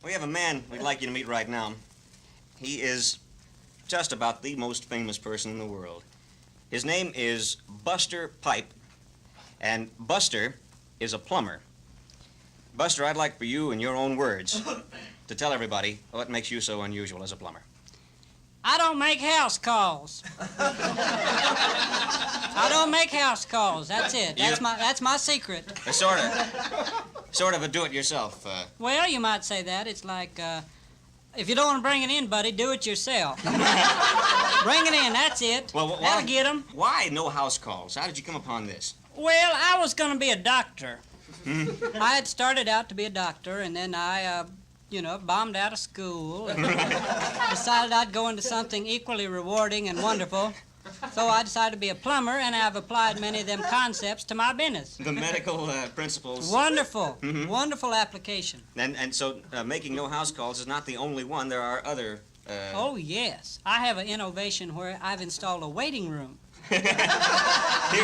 We have a man we'd like you to meet right now. He is just about the most famous person in the world. His name is Buster Pipe, and Buster is a plumber. Buster, I'd like for you, in your own words, to tell everybody what makes you so unusual as a plumber. I don't make house calls. I don't make house calls. That's it. That's my secret. Sort of a do-it-yourself. Well, you might say that. It's like, if you don't want to bring it in, buddy, do it yourself. Bring it in. That's it. Well, that'll get 'em. Why no house calls? How did you come upon this? Well, I was going to be a doctor. I had started out to be a doctor, and then I, bombed out of school and decided I'd go into something equally rewarding and wonderful. So I decided to be a plumber, and I've applied many of them concepts to my business. The medical principles. Wonderful. Wonderful application. And so making no house calls is not the only one. There are other... Oh, yes. I have an innovation where I've installed a waiting room.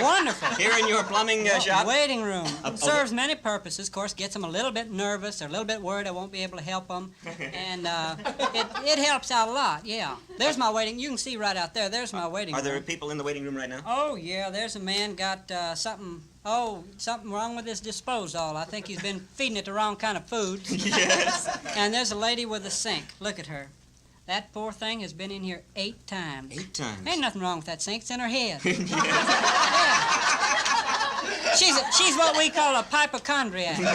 Wonderful. Here in your plumbing shop? Waiting room. Serves many purposes. Of course, gets them a little bit nervous or a little bit worried I won't be able to help them. And it helps out a lot, yeah. There's my waiting. You can see right out there. There's my waiting room. Are there people in the waiting room right now? Oh, yeah. There's a man got something wrong with his disposal. I think he's been feeding it the wrong kind of food. Yes. And there's a lady with a sink. Look at her. That poor thing has been in here 8 times. 8 times? Ain't nothing wrong with that sink. It's in her head. Yes. Yeah. She's what we call a hypochondriac. she's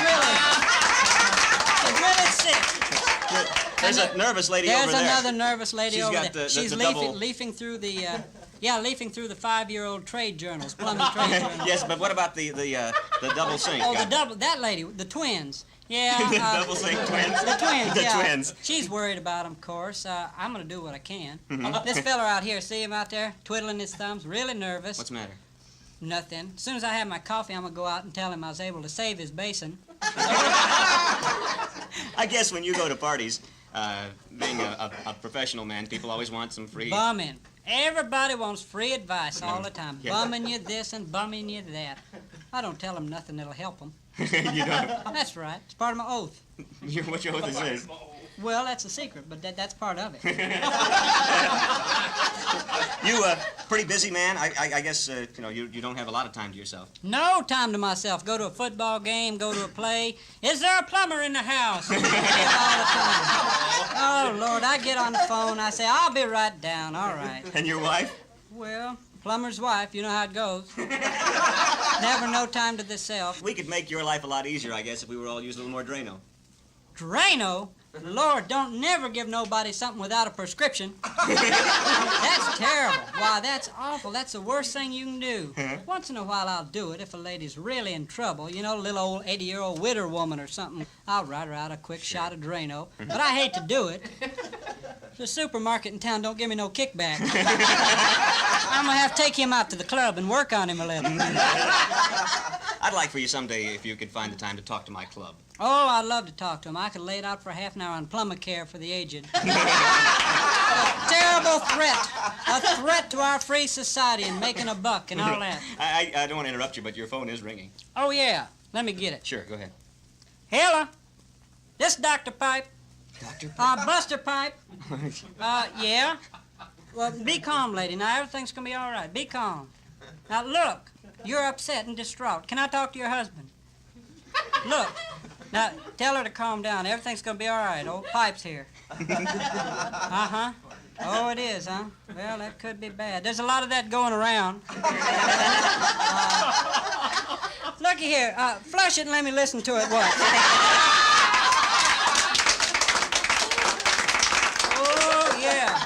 really sick. There's a nervous lady over there. There's another nervous lady over there. She's leafing through the, leafing through the 5-year-old trade journals, plumbing trade journals. Yes, but what about the double sink? Oh, that lady, the twins. Yeah. The double sink twins? The twins, The yeah. twins. She's worried about them, of course. I'm going to do what I can. This fella out here, see him out there, twiddling his thumbs, really nervous. What's the matter? Nothing. As soon as I have my coffee, I'm going to go out and tell him I was able to save his basin. I guess when you go to parties, being a professional man, people always want some free... Bumming. Everybody wants free advice all the time. Yeah. Bumming you this and bumming you that. I don't tell them nothing that'll help them. You don't? That's right. It's part of my oath. What your oath is this? Well, that's a secret, but that's part of it. You pretty busy man. I guess you don't have a lot of time to yourself. No time to myself. Go to a football game, go to a play. Is there a plumber in the house? All the time. Oh, Lord, I get on the phone. I say, I'll be right down. All right. And your wife? Well, plumber's wife, you know how it goes. Never no time to self. We could make your life a lot easier, I guess, if we were all using a little more Drano. Drano? Lord, don't never give nobody something without a prescription. That's terrible. Why, that's awful. That's the worst thing you can do. Once in a while I'll do it if a lady's really in trouble. You know, a little old 80-year-old widow woman or something. I'll write her out a quick shot of Drano. But I hate to do it. The supermarket in town don't give me no kickback. I'm going to have to take him out to the club and work on him a little. I'd like for you someday, if you could find the time, to talk to my club. Oh, I'd love to talk to him. I could lay it out for half an hour on plumber care for the aged. A terrible threat. A threat to our free society and making a buck and all that. I don't want to interrupt you, but your phone is ringing. Oh, yeah. Let me get it. Sure, go ahead. Hello. This is Dr. Pipe. Dr. Pipe? Buster Pipe. Yeah. Well, be calm, lady. Now, everything's going to be all right. Be calm. Now, look. You're upset and distraught. Can I talk to your husband? Look. Now, tell her to calm down. Everything's going to be all right. Old Pipe's here. Uh-huh. Oh, it is, huh? Well, that could be bad. There's a lot of that going around. Looky here. Flush it and let me listen to it once. Oh, yeah.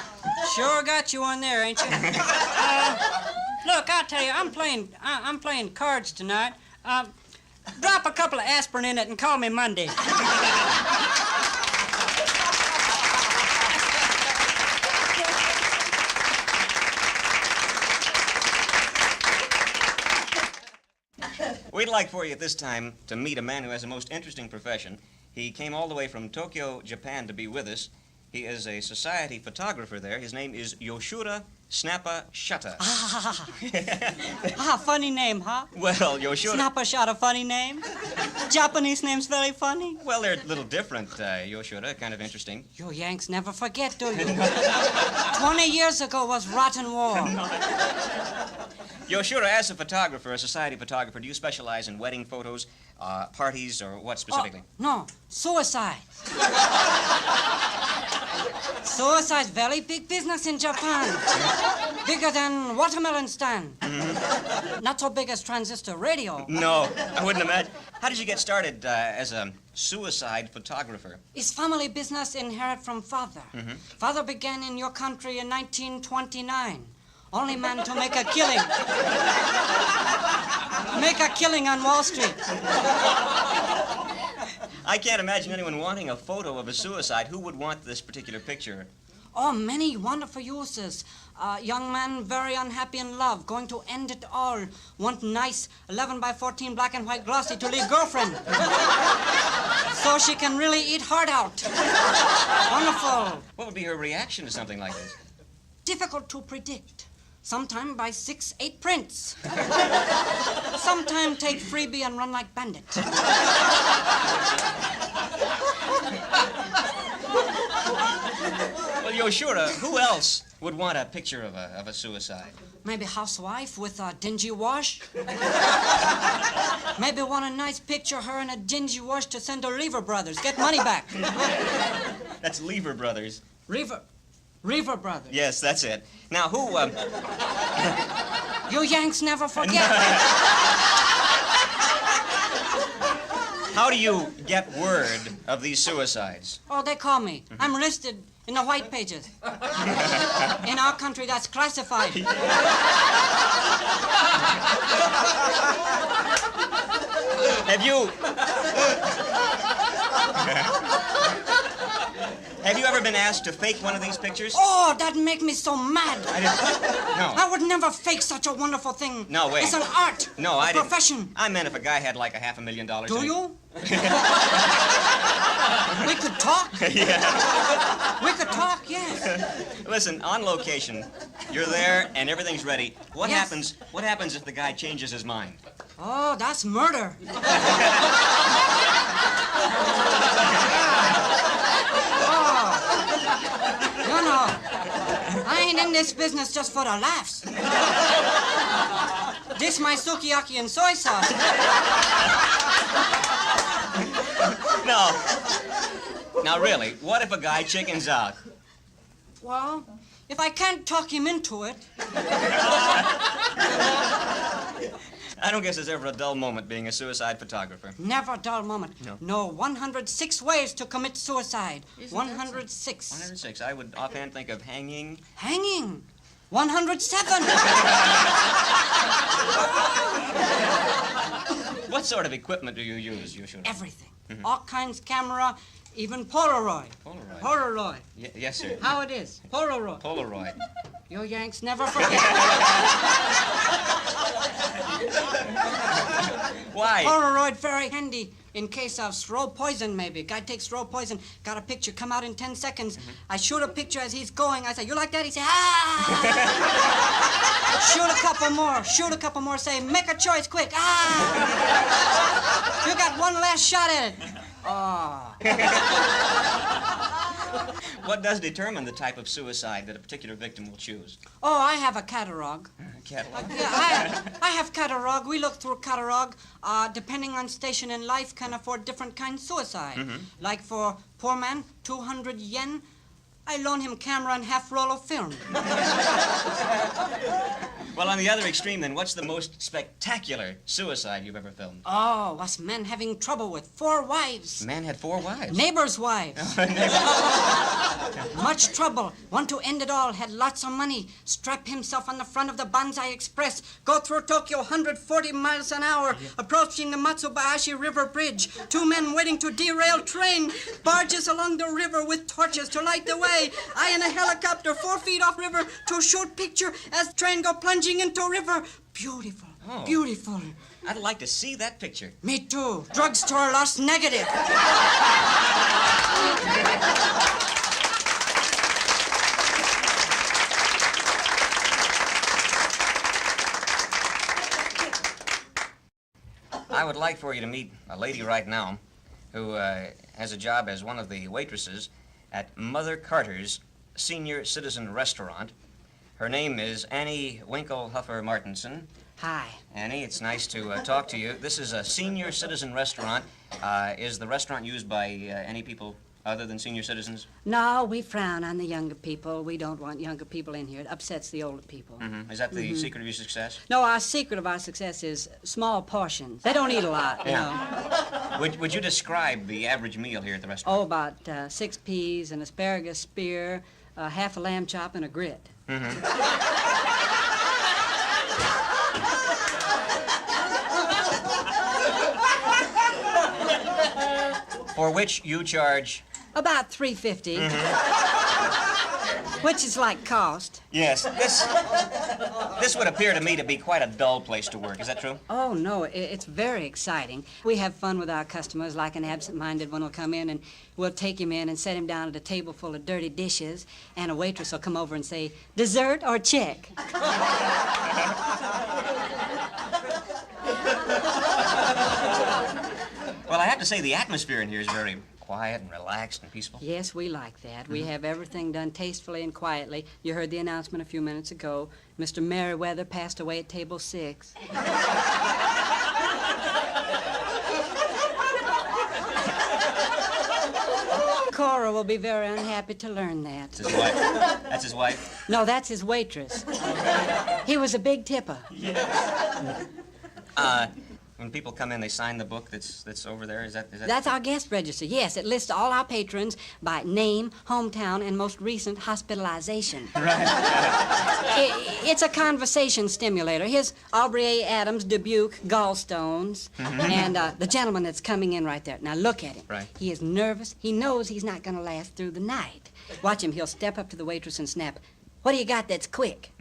Sure got you one there, ain't you? Look, I'll tell you, I'm playing cards tonight. Drop a couple of aspirin in it and call me Monday. We'd like for you at this time to meet a man who has a most interesting profession. He came all the way from Tokyo, Japan to be with us. He is a society photographer there. His name is Yoshura Snappa Shutta. Funny name, huh? Well, Yoshura... Snappa Shutta, funny name. Japanese name's very funny. Well, they're a little different, Yoshura, kind of interesting. You Yanks never forget, do you? 20 years ago was rotten war. Yoshura, as a photographer, a society photographer, do you specialize in wedding photos, parties, or what specifically? Oh, no, suicide. Suicide's very big business in Japan. Bigger than watermelon stand. Mm-hmm. Not so big as transistor radio. No, I wouldn't imagine. How did you get started as a suicide photographer? It's family business inherited from father. Mm-hmm. Father began in your country in 1929. Only man to make a killing. Make a killing on Wall Street. I can't imagine anyone wanting a photo of a suicide. Who would want this particular picture? Oh, many wonderful uses. Young man very unhappy in love, going to end it all. Want nice 11 by 14 black and white glossy to leave girlfriend. So she can really eat heart out. Wonderful. What would be her reaction to something like this? Difficult to predict. Sometime buy 6, 8 prints. Sometime take freebie and run like bandit. Well, Yoshura, who else would want a picture of a suicide? Maybe housewife with a dingy wash. Maybe want a nice picture of her in a dingy wash to send to Lever Brothers. Get money back. That's Lever Brothers. Reaver Brothers. Yes, that's it. Now, who, You Yanks never forget. How do you get word of these suicides? Oh, they call me. I'm listed in the white pages. In our country, that's classified. Have you ever been asked to fake one of these pictures? Oh, that make me so mad. No. I would never fake such a wonderful thing. No, wait. It's an art. No, a profession. I meant if a guy had like $500,000. Do you? We could talk. Yeah. We could talk, yes. Listen, on location, you're there and everything's ready. What Yes. happens? What happens if the guy changes his mind? Oh, that's murder. No, I ain't in this business just for the laughs. This my sukiyaki and soy sauce. No. Now, really, what if a guy chickens out? Well, if I can't talk him into it. I don't guess there's ever a dull moment being a suicide photographer. Never a dull moment. No, 106 ways to commit suicide. 106. 106. I would offhand think of hanging. Hanging. 107. What sort of equipment do you use, usually? Everything. All kinds camera, even Polaroid. Polaroid. Polaroid. Yes, sir. How it is? Polaroid. Polaroid. You Yanks never forget. Why? Polaroid very handy in case of slow poison, maybe. Guy takes slow poison, got a picture, come out in 10 seconds. I shoot a picture as he's going. I say, you like that? He say, ah! Shoot a couple more, say, make a choice quick. Ah! You got one last shot at it. Oh. What does determine the type of suicide that a particular victim will choose? Oh, I have a catalog. Catalog? Yeah, I have catalog. We look through catalog. Depending on station in life, can afford different kinds of suicide. Like for poor man, 200 yen. I loan him camera and half roll of film. Well, on the other extreme, then, what's the most spectacular suicide you've ever filmed? Oh, what's men having trouble with? 4 wives. Man had 4 wives. Neighbors' wives. Much trouble. Want to end it all. Had lots of money. Strap himself on the front of the Banzai Express. Go through Tokyo 140 miles an hour. Approaching the Matsubayashi River Bridge. 2 men waiting to derail train. Barges along the river with torches to light the way. I in a helicopter 4 feet off river to shoot picture as train go plunging into river. Beautiful. Oh. Beautiful. I'd like to see that picture. Me too. Drugstore lost negative. would like for you to meet a lady right now who has a job as one of the waitresses at Mother Carter's Senior Citizen Restaurant. Her name is Annie Winklehuffer Martinson. Hi. Annie, it's nice to talk to you. This is a senior citizen restaurant. Is the restaurant used by any people other than senior citizens? No, we frown on the younger people. We don't want younger people in here. It upsets the older people. Mm-hmm. Is that the secret of your success? No, our secret of our success is small portions. They don't eat a lot, you know. Would you describe the average meal here at the restaurant? Oh, about 6 peas, an asparagus spear, half a lamb chop, and a grit. For which you charge? About $3.50, which is like cost. Yes, this would appear to me to be quite a dull place to work. Is that true? Oh, no, it's very exciting. We have fun with our customers, like an absent-minded one will come in, and we'll take him in and set him down at a table full of dirty dishes, and a waitress will come over and say, dessert or check? Well, I have to say the atmosphere in here is very quiet and relaxed and peaceful. Yes, we like that. We have everything done tastefully and quietly. You heard the announcement a few minutes ago. Mr. Merriweather passed away at table 6. Cora will be very unhappy to learn that. That's his wife. That's his wife? No, that's his waitress. He was a big tipper. When people come in, they sign the book that's over there. Is that? That's our guest register. Yes, it lists all our patrons by name, hometown, and most recent hospitalization. Right. It's a conversation stimulator. Here's Aubrey A. Adams, Dubuque, gallstones, and the gentleman that's coming in right there. Now look at him. Right. He is nervous. He knows he's not going to last through the night. Watch him. He'll step up to the waitress and snap, "What do you got that's quick?"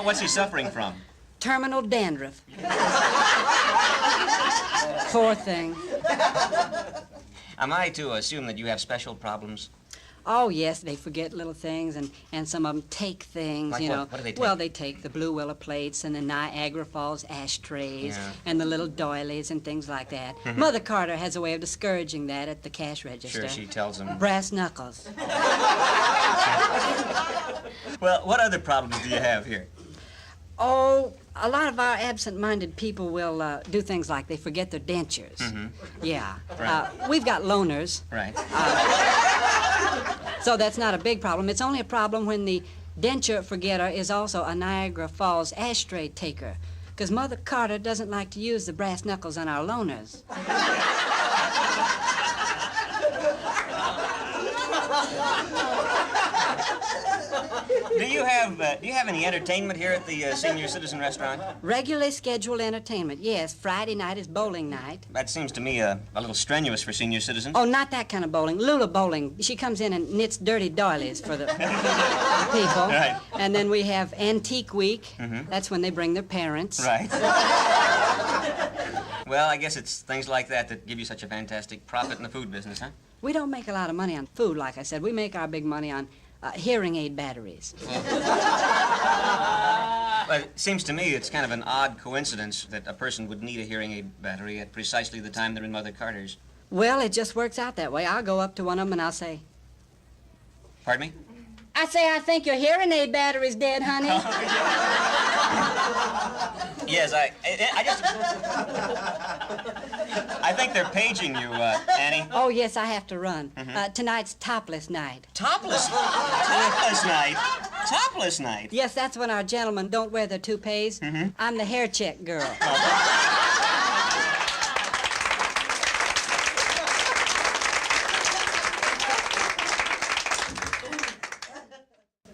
What's he suffering from? Terminal dandruff. Poor thing. Am I to assume that you have special problems? Oh, yes, they forget little things, and some of them take things, Like you what? know. What do they take? Well, they take the Blue Willow plates and the Niagara Falls ashtrays and the little doilies and things like that. Mother Carter has a way of discouraging that at the cash register. Sure, she tells them. Brass knuckles. Well, what other problems do you have here? Oh, a lot of our absent-minded people will do things like they forget their dentures. Yeah. Right. We've got loners. Right. So that's not a big problem. It's only a problem when the denture forgetter is also a Niagara Falls ashtray taker, because Mother Carter doesn't like to use the brass knuckles on our loners. Do you have any entertainment here at the Senior Citizen Restaurant? Regularly scheduled entertainment, yes. Friday night is bowling night. That seems to me a little strenuous for senior citizens. Oh, not that kind of bowling. Lula bowling. She comes in and knits dirty doilies for the people. Right. And then we have Antique Week. That's when they bring their parents. Right. Well, I guess it's things like that that give you such a fantastic profit in the food business, huh? We don't make a lot of money on food, like I said. We make our big money on hearing aid batteries. Well, it seems to me it's kind of an odd coincidence that a person would need a hearing aid battery at precisely the time they're in Mother Carter's. Well, it just works out that way. I'll go up to one of them and I'll say, Pardon me? I say, I think your hearing aid battery's dead, honey. Yes, I just... I think they're paging you, Annie. Oh, yes, I have to run. Tonight's topless night. Topless night? Topless night? Yes, that's when our gentlemen don't wear their toupees. I'm the hair check girl.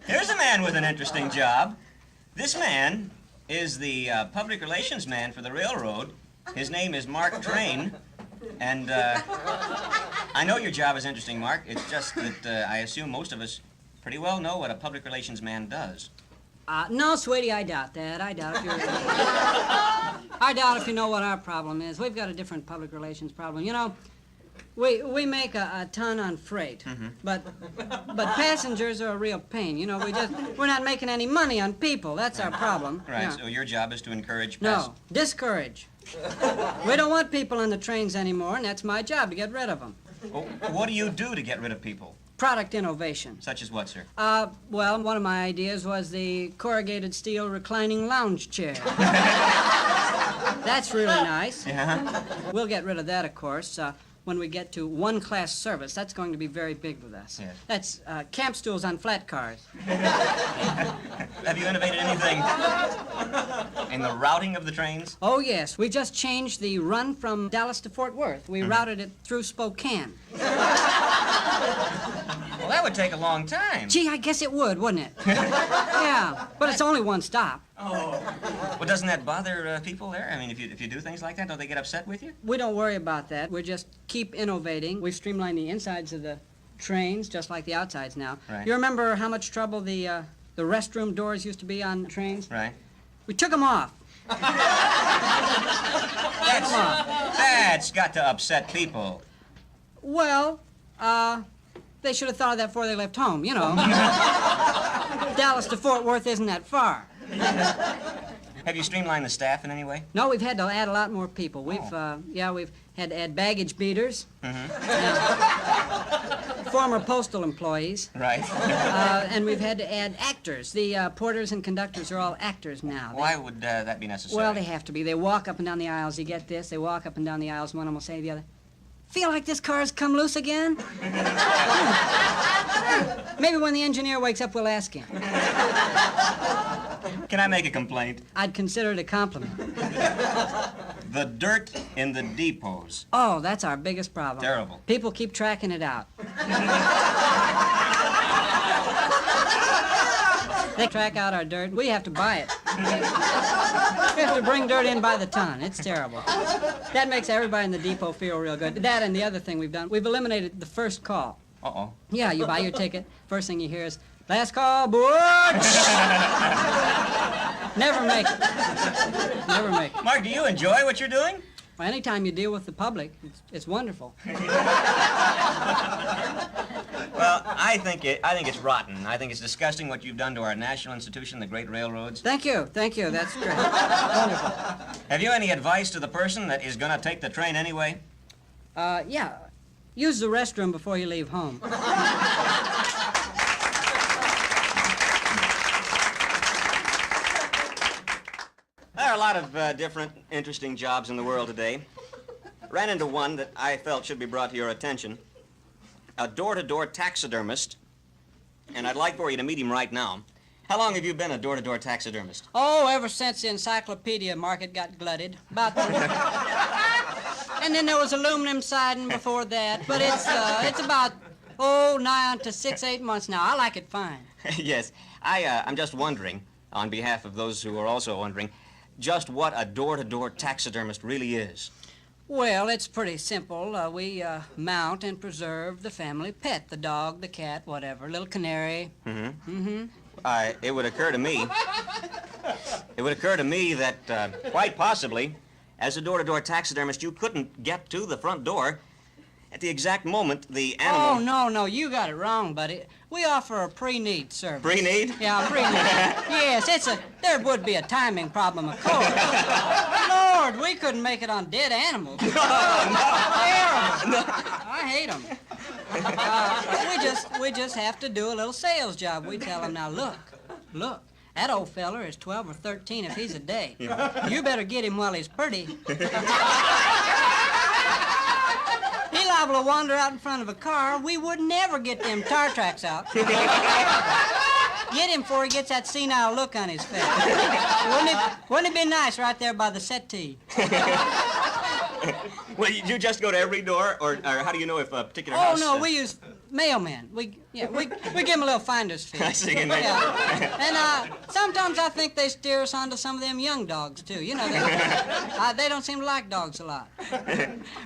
Here's a man with an interesting job. This man is the public relations man for the railroad. His name is Mark Train. And I know your job is interesting, Mark. It's just that I assume most of us pretty well know what a public relations man does. No, sweetie, I doubt that. I doubt if you know what our problem is. We've got a different public relations problem. You know, We make a ton on freight, but passengers are a real pain. You know, we're not making any money on people. That's our problem. Right, Yeah. so your job is to encourage No, discourage. We don't want people on the trains anymore, and that's my job, to get rid of them. Well, what do you do to get rid of people? Product innovation. Such as what, sir? Well, one of my ideas was the corrugated steel reclining lounge chair. That's really nice. Yeah? We'll get rid of that, of course, when we get to one-class service. That's going to be very big with us. Yes. That's camp stools on flat cars. Have you innovated anything in the routing of the trains? Oh, yes. We just changed the run from Dallas to Fort Worth. We routed it through Spokane. Well, that would take a long time. Gee, I guess it would, wouldn't it? Yeah, but it's only one stop. Well, doesn't that bother people there? I mean, if you do things like that, don't they get upset with you? We don't worry about that. We just keep innovating. We've streamlined the insides of the trains just like the outsides now. Right. You remember how much trouble the restroom doors used to be on trains? Right. We took them off. That's got to upset people. Well, they should have thought of that before they left home, you know. Dallas to Fort Worth isn't that far. Have you streamlined the staff in any way? No, we've had to add a lot more people. We've had to add baggage beaters, former postal employees, Right. and we've had to add actors. The porters and conductors are all actors now. Why would that be necessary? Well, they have to be. They walk up and down the aisles. You get this? They walk up and down the aisles. One of them will say to the other, "Feel like this car's come loose again?" Maybe when the engineer wakes up, we'll ask him. Can I make a complaint? I'd consider it a compliment. The dirt in the depots. Oh, that's our biggest problem. Terrible. People keep tracking it out. They track out our dirt. We have to buy it. We have to bring dirt in by the ton. It's terrible. That makes everybody in the depot feel real good. That and the other thing we've done, we've eliminated the first call. Uh-oh. Yeah, you buy your ticket. First thing you hear is, "Last call, Butch!" Never make it. Never make it. Mark, do you enjoy what you're doing? Well, anytime you deal with the public, it's wonderful. Well, I think it's rotten. I think it's disgusting what you've done to our national institution, the great railroads. Thank you. That's great. Wonderful. Have you any advice to the person that is going to take the train anyway? Yeah. Use the restroom before you leave home. There are a lot of different, interesting jobs in the world today. Ran into one that I felt should be brought to your attention. A door-to-door taxidermist, and I'd like for you to meet him right now. How long have you been a door-to-door taxidermist? Oh, ever since the encyclopedia market got glutted. And then there was aluminum siding before that. But it's about, nigh on to 6-8 months now. I like it fine. Yes. I'm just wondering, on behalf of those who are also wondering, just what a door-to-door taxidermist really is. Well, it's pretty simple. We mount and preserve the family pet, the dog, the cat, whatever, little canary. It would occur to me that quite possibly, as a door-to-door taxidermist, you couldn't get to the front door at the exact moment the animal... Oh, no, you got it wrong, buddy. We offer a pre-need service. Pre-need? Yeah, pre-need. Yes, there would be a timing problem, of course. Lord, we couldn't make it on dead animals. Terrible. I hate them. We just have to do a little sales job. We tell them, now, look, that old feller is 12 or 13 if he's a day. You better get him while he's pretty. He's liable to wander out in front of a car. We would never get them tar tracks out. Get him before he gets that senile look on his face. Wouldn't it be nice right there by the settee? Well, you just go to every door, or how do you know if a particular house... Oh, no, we use mailmen. We give them a little finder's fee. I see. Yeah. And sometimes I think they steer us onto some of them young dogs, too. You know, they don't seem to like dogs a lot.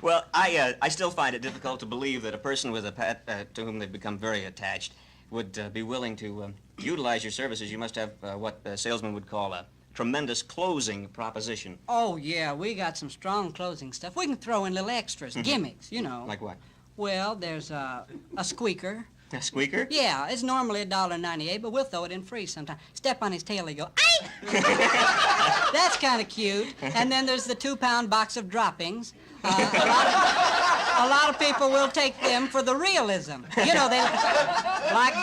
Well, I still find it difficult to believe that a person with a pet to whom they've become very attached would be willing to utilize your services. You must have what a salesman would call a tremendous closing proposition. Oh, yeah, we got some strong closing stuff. We can throw in little extras, gimmicks, you know. Like what? Well, there's a squeaker. A squeaker? Yeah, it's normally $1.98, but we'll throw it in free sometime. Step on his tail, he go, "Ay!" That's kind of cute. And then there's the 2-pound box of droppings. A lot of people will take them for the realism. You know, they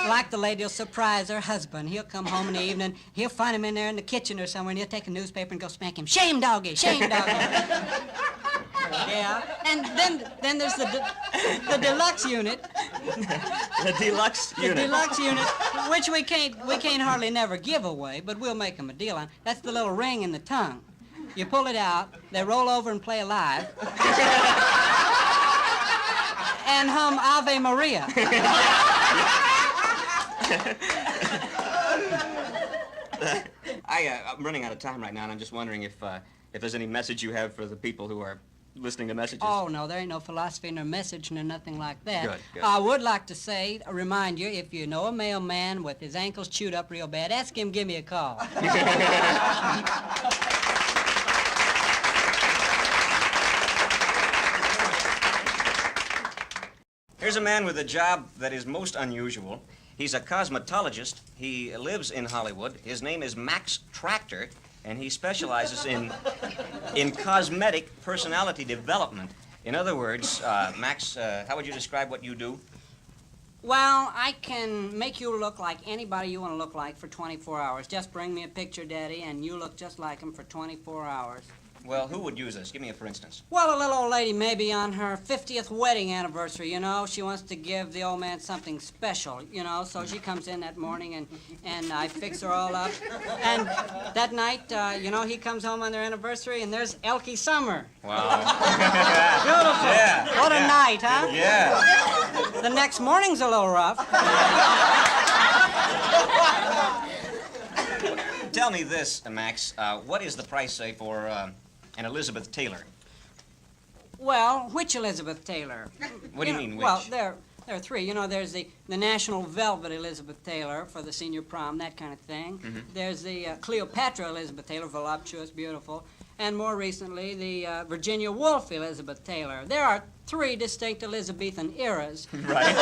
like the lady will surprise her husband. He'll come home in the evening, he'll find him in there in the kitchen or somewhere, and he'll take a newspaper and go smack him. Shame, doggy, shame, doggy. Yeah, and then there's the deluxe unit. The deluxe unit. The deluxe unit, which we can't hardly never give away, but we'll make them a deal on. That's the little ring in the tongue. You pull it out, they roll over and play alive, and hum Ave Maria. I'm running out of time right now, and I'm just wondering if there's any message you have for the people who are listening to messages. Oh, no, there ain't no philosophy nor message nor nothing like that. Good. I would like to say, remind you, if you know a mailman with his ankles chewed up real bad, ask him, give me a call. Here's a man with a job that is most unusual. He's a cosmetologist. He lives in Hollywood. His name is Max Tractor, and he specializes in cosmetic personality development. In other words, Max, how would you describe what you do? Well, I can make you look like anybody you want to look like for 24 hours. Just bring me a picture, Daddy, and you look just like him for 24 hours. Well, who would use this? Give me a for instance. Well, a little old lady, maybe on her 50th wedding anniversary, you know. She wants to give the old man something special, you know. So she comes in that morning, and I fix her all up. And that night, you know, he comes home on their anniversary, and there's Elkie Summer. Wow. Beautiful. Yeah. What a night, huh? Yeah. The next morning's a little rough. Tell me this, Max. What is the price, say, for an Elizabeth Taylor? Well, which Elizabeth Taylor? What do you mean, which? Well, there are three. You know, there's the National Velvet Elizabeth Taylor for the senior prom, that kind of thing. Mm-hmm. There's the Cleopatra Elizabeth Taylor, voluptuous, beautiful. And more recently, the Virginia Woolf Elizabeth Taylor. There are three distinct Elizabethan eras. Right.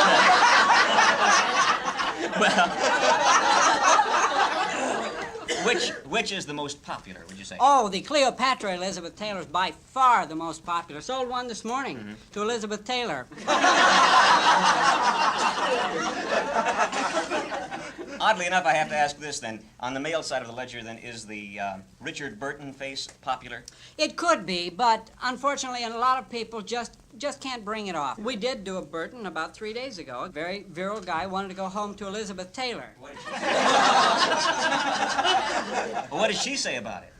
Well, which is the most popular, would you say? Oh, the Cleopatra Elizabeth Taylor is by far the most popular. Sold one this morning to Elizabeth Taylor. Oddly enough, I have to ask this then. On the male side of the ledger, then, is the Richard Burton face popular? It could be, but unfortunately, a lot of people just can't bring it off. We did do a Burton about 3 days ago. A very virile guy wanted to go home to Elizabeth Taylor. Well, what did she say about it?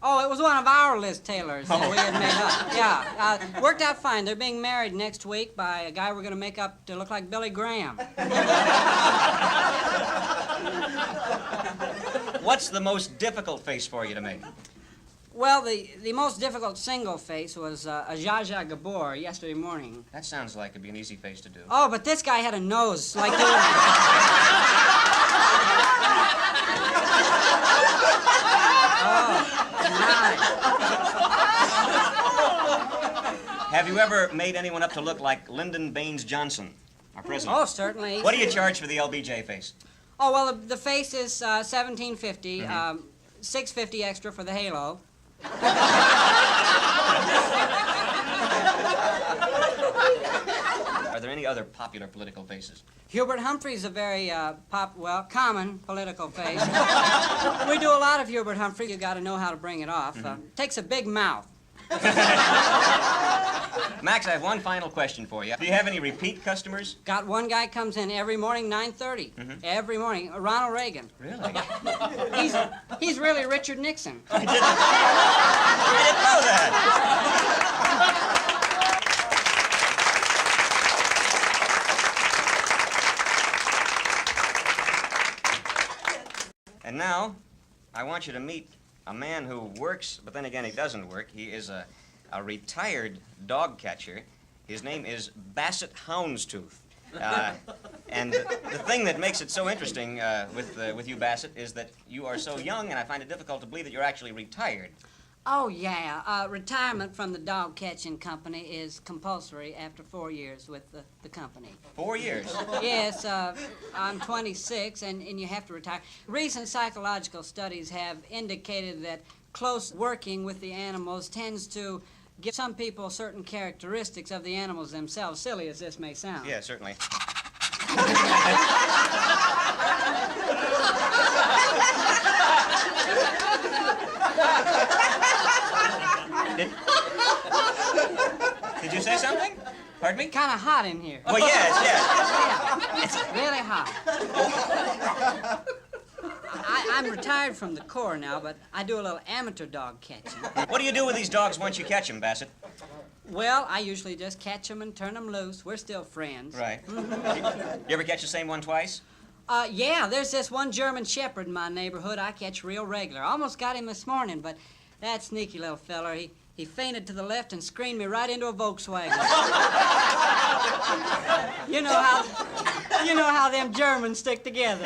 Oh, it was one of our Liz Taylors that we had made up. Yeah, worked out fine. They're being married next week by a guy we're going to make up to look like Billy Graham. What's the most difficult face for you to make? Well, the most difficult single face was a Zsa Zsa Gabor yesterday morning. That sounds like it'd be an easy face to do. Oh, but this guy had a nose like Have you ever made anyone up to look like Lyndon Baines Johnson, our president? Oh, certainly. What do you charge for the LBJ face? Oh, well, the face is $17.50, $6.50 extra for the halo. Are there any other popular political faces? Hubert Humphrey's a very common political face. We do a lot of Hubert Humphrey. You got to know how to bring it off. Takes a big mouth. Max, I have one final question for you. Do you have any repeat customers? Got one guy comes in every morning, 9:30. Every morning. Ronald Reagan. Really? He's really Richard Nixon. I didn't know that. And now, I want you to meet a man who works, but then again, he doesn't work. He is a retired dog catcher. His name is Basset Houndstooth. And the thing that makes it so interesting with you, Basset, is that you are so young, and I find it difficult to believe that you're actually retired. Oh, yeah. Retirement from the dog catching company is compulsory after 4 years with the company. 4 years? Yes, I'm 26, and you have to retire. Recent psychological studies have indicated that close working with the animals tends to give some people certain characteristics of the animals themselves, silly as this may sound. Yeah, certainly. Did you say something? Pardon me? Kind of hot in here. Well, yes. Yeah, it's really hot. I'm retired from the Corps now, but I do a little amateur dog catching. What do you do with these dogs once you catch them, Bassett? Well, I usually just catch them and turn them loose. We're still friends. Right. You ever catch the same one twice? Yeah, there's this one German Shepherd in my neighborhood I catch real regular. Almost got him this morning, but that sneaky little feller, he fainted to the left and screened me right into a Volkswagen. You know how them Germans stick together.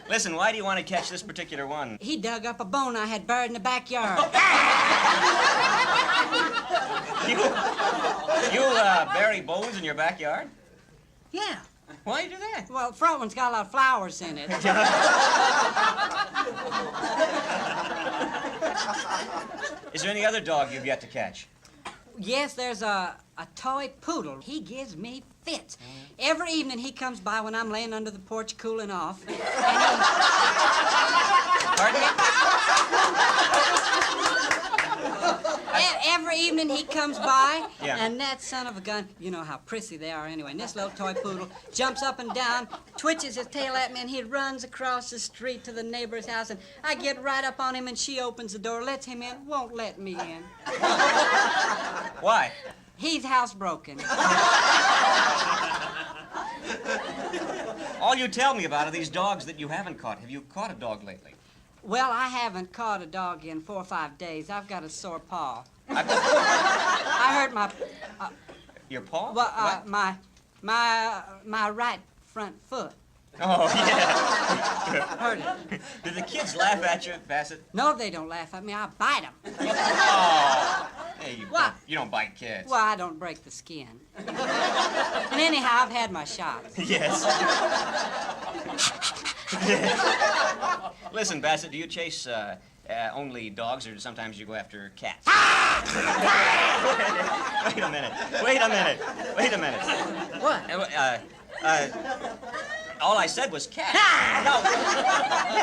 Listen, why do you want to catch this particular one? He dug up a bone I had buried in the backyard. You bury bones in your backyard? Yeah. Why do you do that? Well, the front one's got a lot of flowers in it. Is there any other dog you've yet to catch? Yes, there's a toy poodle. He gives me fits. Every evening he comes by when I'm laying under the porch cooling off. Pardon me? Every evening he comes by, Yeah. and that son of a gun, you know how prissy they are anyway, and this little toy poodle jumps up and down, twitches his tail at me, and he runs across the street to the neighbor's house, and I get right up on him, and she opens the door, lets him in, won't let me in. Why? He's housebroken. All you tell me about are these dogs that you haven't caught. Have you caught a dog lately? Well, I haven't caught a dog in 4 or 5 days. I've got a sore paw. I hurt my... Your paw? Well, What? my right front foot. Oh, yeah. Hurt it. Do the kids laugh at you, Bassett? No, they don't laugh at me. I bite them. Oh. Hey, What? You don't bite kids. Well, I don't break the skin. And anyhow, I've had my shots. Yes. Listen, Bassett, do you chase only dogs, or sometimes you go after cats? Wait a minute. What? All I said was cat. No.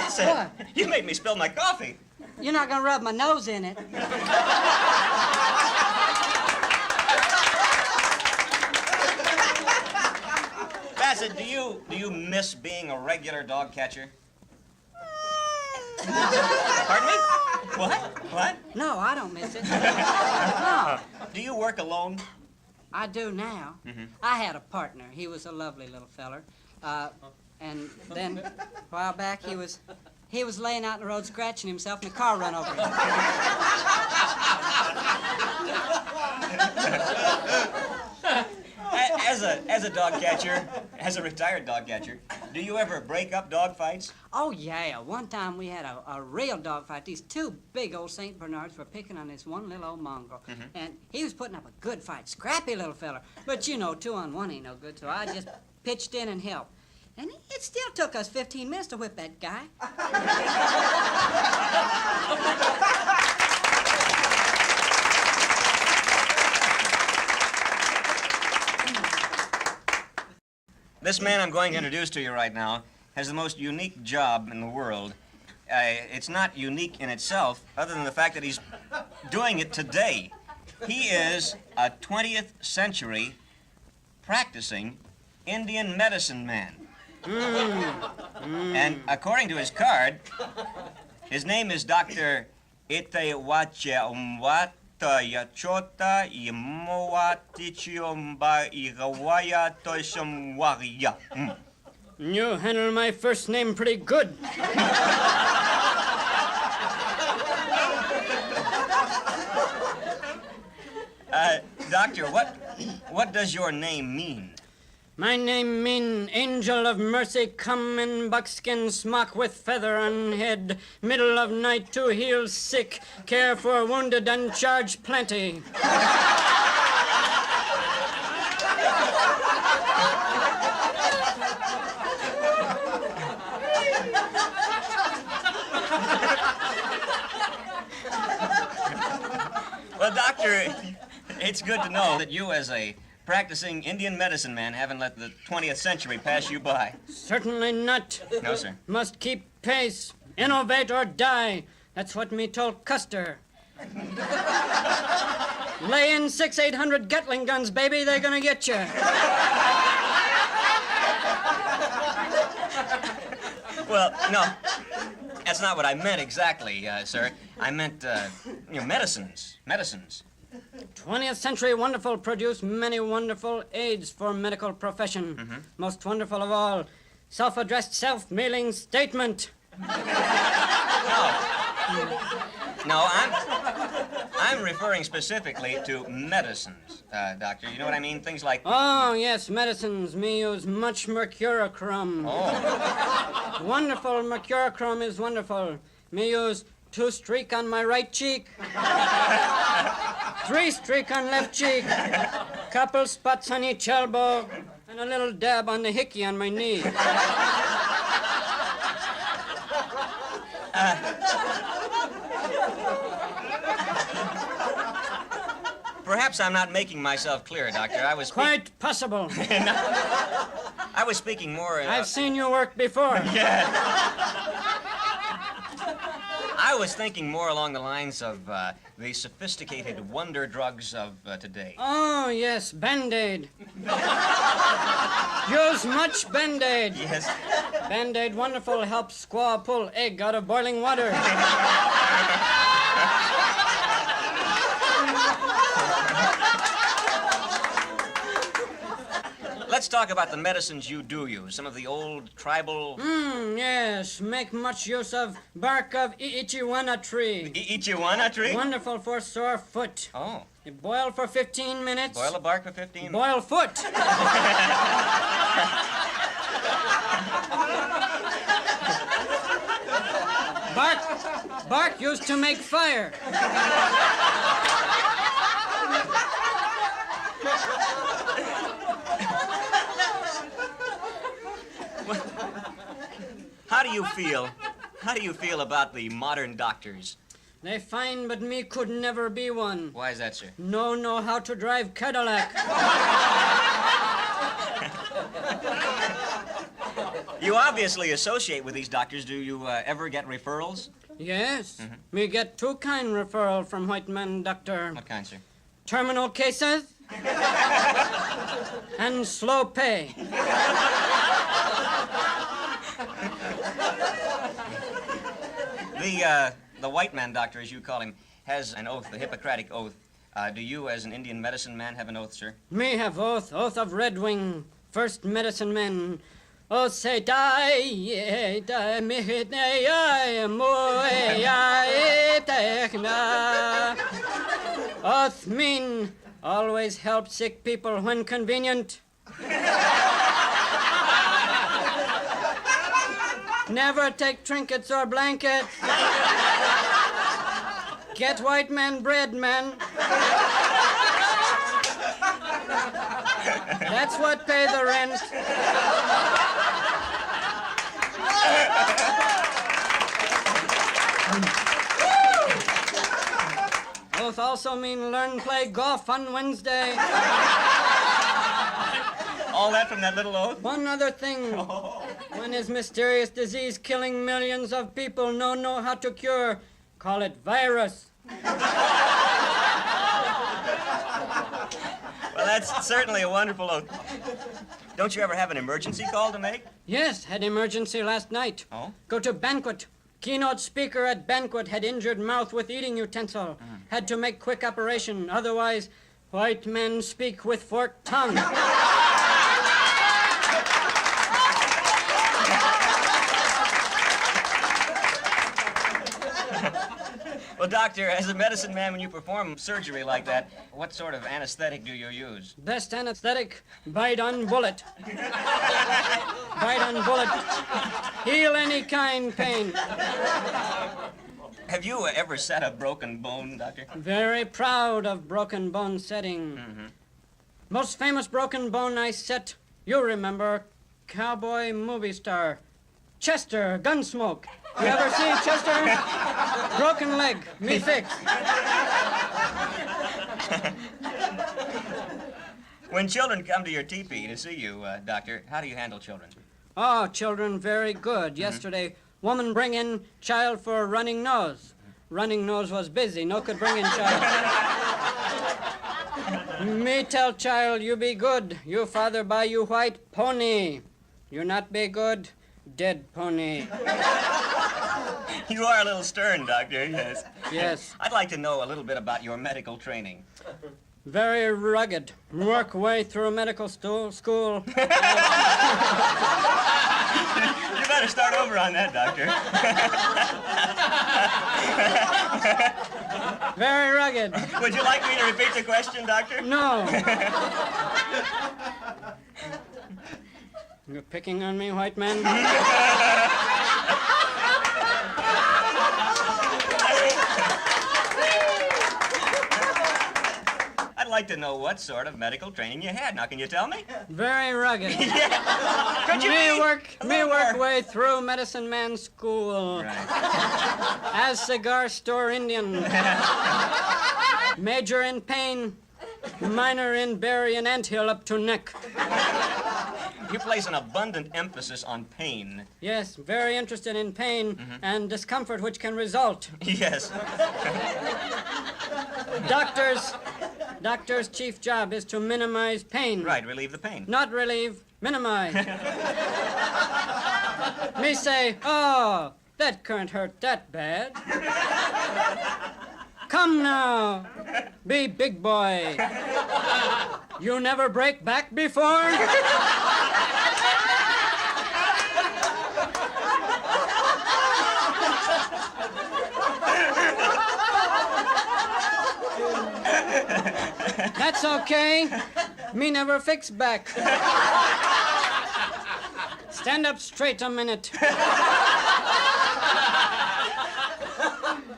Listen, What? you made me spill my coffee. You're not gonna rub my nose in it. Bassett, do you miss being a regular dog catcher? Pardon me? What? No, I don't miss it. No, Do you work alone? I do now. I had a partner. He was a lovely little feller. And then, a while back, he was laying out in the road scratching himself, and a car run over him. As a dog catcher, as a retired dog catcher, do you ever break up dog fights? Oh, yeah. One time we had a real dog fight. These 2 big old St. Bernards were picking on this one little old mongrel. And he was putting up a good fight. Scrappy little fella. But, 2 on 1 ain't no good, so I just pitched in and helped. And it still took us 15 minutes to whip that guy. This man I'm going to introduce to you right now has the most unique job in the world. It's not unique in itself, other than the fact that he's doing it today. He is a 20th century practicing Indian medicine man. And according to his card, his name is Dr. Itewache Umwata Yachota Imowatichiumba Irawaya Toishamwaria. You handle my first name pretty good. Doctor, what does your name mean? My name mean angel of mercy, come in buckskin smock with feather on head, middle of night to heal sick, care for wounded and charge plenty. Well, Doctor, it's good to know that you, as a practicing Indian medicine man, haven't let the 20th century pass you by. Certainly not. No, sir. Must keep pace, innovate or die. That's what me told Custer. Lay in 800 Gatling guns, baby, they're gonna get you. Well, no, that's not what I meant exactly, sir. I meant, medicines. 20th century wonderful produce many wonderful aids for medical profession. Mm-hmm. Most wonderful of all, self-addressed self-mailing statement. No, I'm referring specifically to medicines, Doctor. You know what I mean? Things like... Oh, yes, medicines. Me use much mercurochrome. Oh. Wonderful mercurochrome is wonderful. Me use 2 streak on my right cheek. 3 streak on left cheek. Couple spots on each elbow. And a little dab on the hickey on my knee. Perhaps I'm not making myself clear, Doctor. I was... Quite possible. I was speaking more... I've seen you work before. I was thinking more along the lines of the sophisticated wonder drugs of today. Oh, yes, Band-Aid. Use much Band-Aid. Yes. Band-Aid wonderful helps squaw pull egg out of boiling water. Let's talk about the medicines you do use. Some of the old tribal... Yes. Make much use of bark of ichiwana tree. Ichiwana tree? Wonderful for sore foot. Oh. You boil for 15 minutes. Boil the bark for 15 minutes? Boil foot. Bark used to make fire. How do you feel about the modern doctors? They fine, but me could never be one. Why is that, sir? No know how to drive Cadillac. You obviously associate with these doctors. Do you ever get referrals? Yes. Mm-hmm. Me get 2 kind referral from white man doctor. What kind, sir? Terminal cases and slow pay. The white man doctor, as you call him, has an oath, the Hippocratic oath. Do you, as an Indian medicine man, have an oath, sir? Me have oath of Red Wing, first medicine man. Oh, say die, die, me hit oath mean always help sick people when convenient. Never take trinkets or blankets. Get white man bread, man. That's what pay the rent. Oath also mean learn play golf on Wednesday. All that from that little oath? One other thing. When is mysterious disease killing millions of people no know how to cure, call it virus. Well, that's certainly a wonderful oath. Don't you ever have an emergency call to make? Yes, had emergency last night. Oh? Go to banquet. Keynote speaker at banquet had injured mouth with eating utensil. Had to make quick operation, otherwise white men speak with forked tongue. Well, doctor, as a medicine man, when you perform surgery like that, what sort of anesthetic do you use? Best anesthetic, bite on bullet. Bite on bullet. Heal any kind pain. Have you ever set a broken bone, doctor? Very proud of broken bone setting. Mm-hmm. Most famous broken bone I set, you remember, cowboy movie star, Chester Gunsmoke. You ever see Chester? Broken leg, me fix. When children come to your teepee to see you, doctor, how do you handle children? Oh, children, very good. Yesterday, woman bring in child for running nose. Running nose was busy, no could bring in child. Me tell child, you be good. You father buy you white pony. You not be good, dead pony. You are a little stern, doctor, yes. Yes. I'd like to know a little bit about your medical training. Very rugged. Work way through medical school. You better start over on that, doctor. Very rugged. Would you like me to repeat the question, doctor? No. You're picking on me, white man? I'd like to know what sort of medical training you had. Now, can you tell me? Very rugged. Yeah. Could you Me be work a little more? way through medicine man school. Right. As cigar store Indian. Major in pain, minor in berry and anthill up to neck. You place an abundant emphasis on pain. Yes, very interested in pain and discomfort which can result. Yes. Doctor's chief job is to minimize pain. Right, relieve the pain. Not relieve, minimize. Me say, oh, that can't hurt that bad. Come now, be big boy. You never break back before? That's okay. Me never fix back. Stand up straight a minute.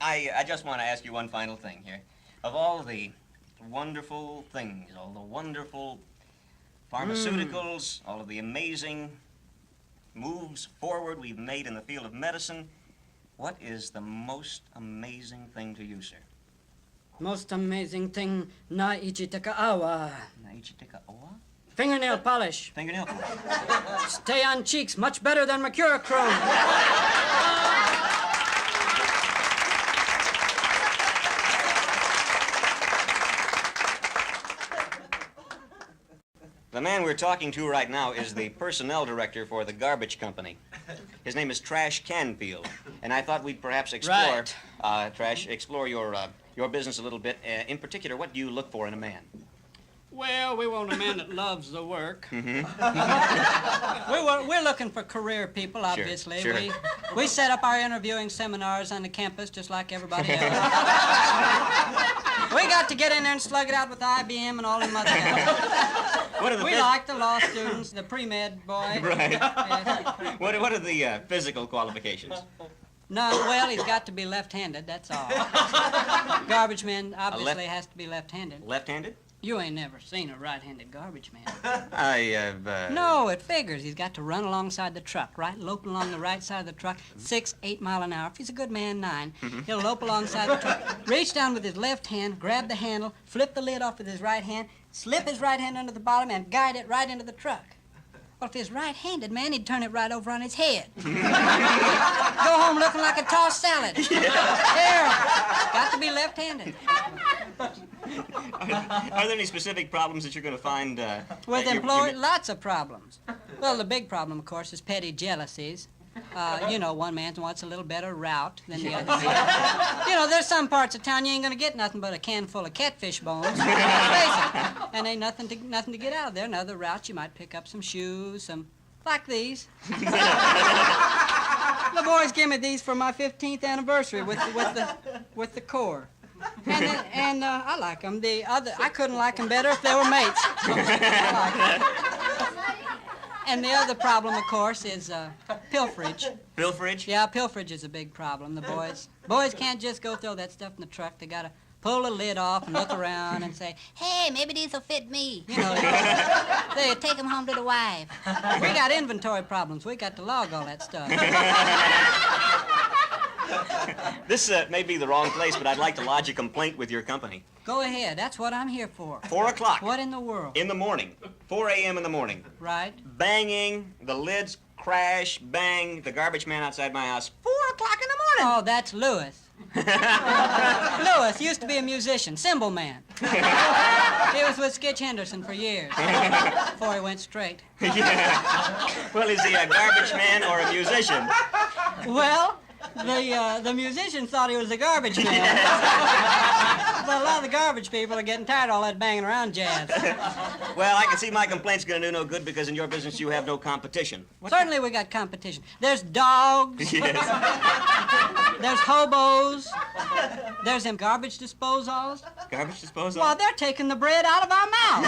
I just want to ask you one final thing here. Of all the wonderful things, all the wonderful pharmaceuticals, all of the amazing moves forward we've made in the field of medicine, what is the most amazing thing to you, sir? Most amazing thing, na ichitaka awa. Naichitika owa? Fingernail polish. Fingernail polish. Stay on cheeks much better than Mercurochrome. The man we're talking to right now is the personnel director for the garbage company. His name is Trash Canfield, and I thought we'd perhaps explore, Right. explore your business a little bit. In particular, what do you look for in a man? Well, we want a man that loves the work. We're looking for career people, obviously. Sure. We set up our interviewing seminars on the campus just like everybody else. We got to get in there and slug it out with IBM and all them other guys. We like the law students, the pre-med boy. Right. Yes. What are the physical qualifications? No, well, he's got to be left-handed, that's all. Garbage man obviously has to be left-handed. Left-handed? You ain't never seen a right-handed garbage man. I have. No, it figures. He's got to run alongside the truck, right? Lope along the right side of the truck, 6, 8 mile an hour. If he's a good man, 9. He'll lope alongside the truck, reach down with his left hand, grab the handle, flip the lid off with his right hand, slip his right hand under the bottom, and guide it right into the truck. Well, if he's right-handed, man, he'd turn it right over on his head. Go home looking like a tossed salad. Terrible. Got to be left-handed. Are there any specific problems that you're going to find? With employees, lots of problems. Well, the big problem, of course, is petty jealousies. You know, one man wants a little better route than the other man. You know, there's some parts of town you ain't gonna get nothing but a can full of catfish bones. Face it. And ain't nothing to get out of there. Another route, you might pick up some shoes, like these. The boys give me these for my 15th anniversary with the Corps. And I like them. I couldn't like them better if they were mates. I like 'em. And the other problem, of course, is pilferage. Pilferage? Yeah, pilferage is a big problem. The boys can't just go throw that stuff in the truck. They gotta pull the lid off and look around and say, "Hey, maybe these will fit me." You know, they take them home to the wife. We got inventory problems. We got to log all that stuff. This may be the wrong place, but I'd like to lodge a complaint with your company. Go ahead. That's what I'm here for. 4 o'clock. What in the world? In the morning. 4 a.m. in the morning. Right. Banging, the lids crash, bang, the garbage man outside my house. 4 o'clock in the morning. Oh, that's Lewis. Lewis used to be a musician, cymbal man. He was with Skitch Henderson for years before he went straight. Yeah. Well, is he a garbage man or a musician? Well, the musicians thought he was a garbage man. But a lot of the garbage people are getting tired of all that banging around jazz. Well, I can see my complaint's gonna do no good because in your business you have no competition. Certainly we got competition. There's dogs. Yes. There's hobos. There's them garbage disposals. Garbage disposal? Well, they're taking the bread out of our mouth.